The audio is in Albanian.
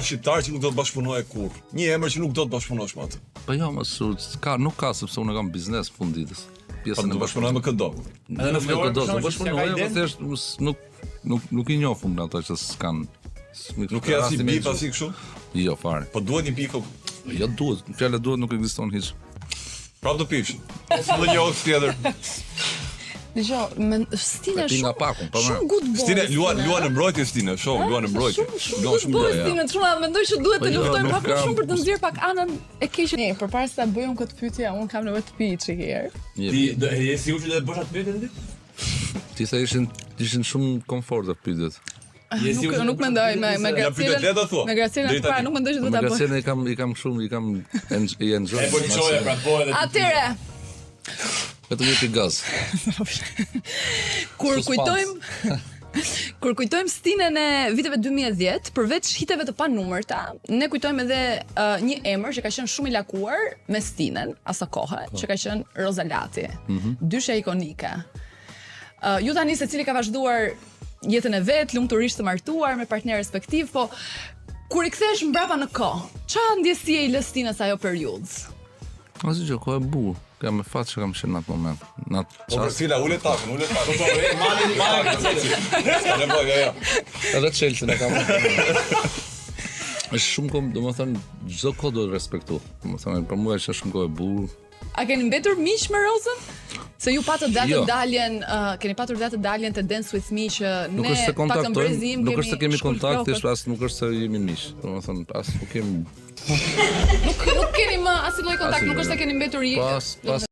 shqiptar që nuk do të bashkëpunojë kurrë. Një emër që nuk do të bashkëpunosh me atë. Po jo, nuk ka sepse unë kam biznes fund ditës. Po do bashkëpunoj me këdo. Edhe në Florë do të bashkëpunoj, po thjesht nuk i njoh unë ata që s'kan. Nuk ke asnjë bip asnjë kështu? Jo, fare. Po duhet një pikë. Jo duhet, fjala duhet nuk ekziston hiç. Prapë do pifsh. Ose do njohës tjetër. Dgjoj, Stina shumë good boy. Stina luan në mbrojtje Stina, luan në mbrojtje. Luan shumë mbrojtje. Stina, çuna mendoj që duhet të luftojmë pak më shumë për të nxjerr pak anën e keqe. Ne, përpara se ta bëjmë këtë pyetje, un kam nevojë të pi çik herë. Ti je sigurt që do të bësh atë pyetje ti? Ti sa ishin shumë komfort atë pyetjet. Nuk mendoj me Gracielën. Me Gracielën para nuk mendoj që do ta bëj. Me Gracielën i kam shumë, i enjoy. Po ti çoja pra po edhe. Atëre. Vetëm jepi gaz. Kur kujtojmë Stinën e viteve 2010, përveç hiteve të panumërta, ne kujtojmë edhe një emër që ka qenë shumë i lakuar me Stinën asa kohë, që ka qenë Rozalati. Dyshja ikonike. Ju tani secili ka vazhduar jetën e vet, lumturisht të martuar me partner respektiv, po kur i kthesh mbrapa në kohë, çfarë ndjesie i lë Stinës ajo periudhë? Asgjë që kohë e bukur. Kam me fat që kam qenë në atë moment. Po Priscilla, ule takën. Edhe Chelsea kam. Është shumë kohë, domethënë çdo kohë do të respektoj. Domethënë për mua është shumë kohë e bukur. A keni mbetur miq me Rozën? Se ju patët datë daljen, keni patur datë daljen të Dance With Me që ne paktën brezim nuk është se kemi kontakt, as nuk është se jemi miq. Domethënë as nuk kemi Nuk keni më asnjë lloj kontakti, nuk është se keni mbetur pas